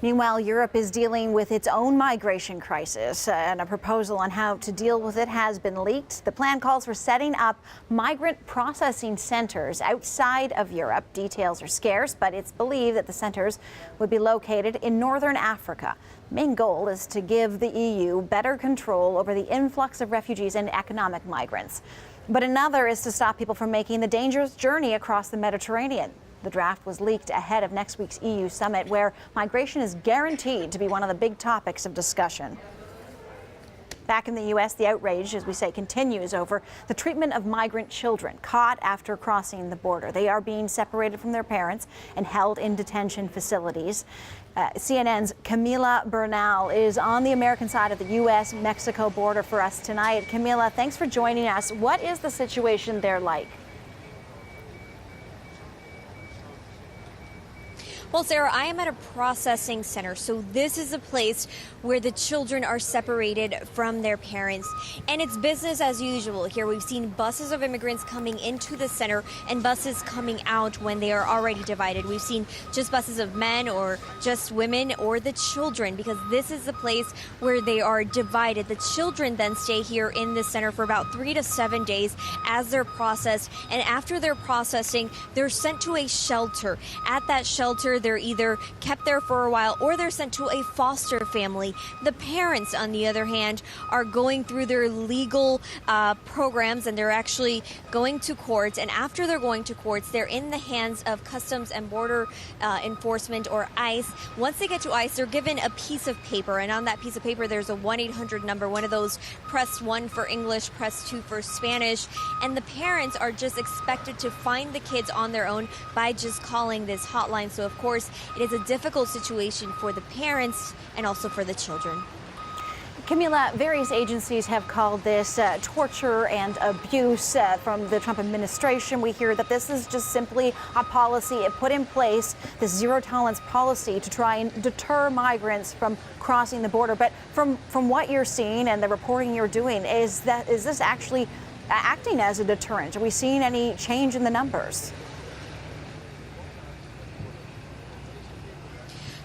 Meanwhile, Europe is dealing with its own migration crisis, and a proposal on how to deal with it has been leaked. The plan calls for setting up migrant processing centers outside of Europe. Details are scarce, but it's believed that the centers would be located in northern Africa. The main goal is to give the EU better control over the influx of refugees and economic migrants. But another is to stop people from making the dangerous journey across the Mediterranean. The draft was leaked ahead of next week's EU summit, where migration is guaranteed to be one of the big topics of discussion. Back in the U.S., the outrage, as we say, continues over the treatment of migrant children caught after crossing the border. They are being separated from their parents and held in detention facilities. CNN's Camila Bernal is on the American side of the U.S.-Mexico border for us tonight. Camila, thanks for joining us. What is the situation there like? Well, Sarah, I am at a processing center, so this is a place where the children are separated from their parents, and it's business as usual here. We've seen buses of immigrants coming into the center and buses coming out when they are already divided. We've seen just buses of men or just women or the children, because this is the place where they are divided. The children then stay here in the center for about 3 to 7 days as they're processed, and after their processing, they're sent to a shelter. At that shelter, they're either kept there for a while or they're sent to a foster family. The parents, on the other hand, are going through their legal programs, and they're actually going to courts. And after they're going to courts, they're in the hands of Customs and Border Enforcement, or ICE. Once they get to ICE, they're given a piece of paper, and on that piece of paper there's a 1-800 number, one of those press 1 for English, press 2 for Spanish, and the parents are just expected to find the kids on their own by just calling this hotline. So of course it is a difficult situation for the parents and also for the children. Camila, various agencies have called this torture and abuse from the Trump administration. We hear that this is just simply a policy it put in place, this zero-tolerance policy, to try and deter migrants from crossing the border. But from what you're seeing and the reporting you're doing, is this actually acting as a deterrent? Are we seeing any change in the numbers?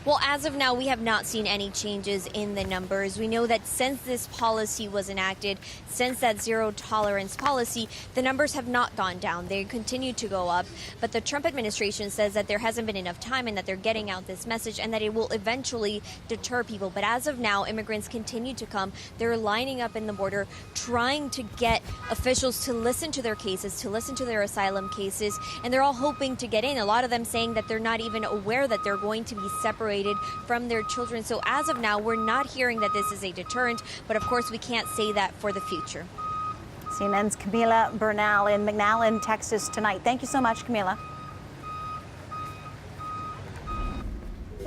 Well, as of now, we have not seen any changes in the numbers. We know that since this policy was enacted, since that zero tolerance policy, the numbers have not gone down. They continue to go up. But the Trump administration says that there hasn't been enough time and that they're getting out this message and that it will eventually deter people. But as of now, immigrants continue to come. They're lining up in the border, trying to get officials to listen to their cases, to listen to their asylum cases. And they're all hoping to get in. A lot of them saying that they're not even aware that they're going to be separated from their children. So as of now, we're not hearing that this is a deterrent, but of course we can't say that for the future. CNN's Camila Bernal in McAllen, Texas tonight. Thank you so much, Camila.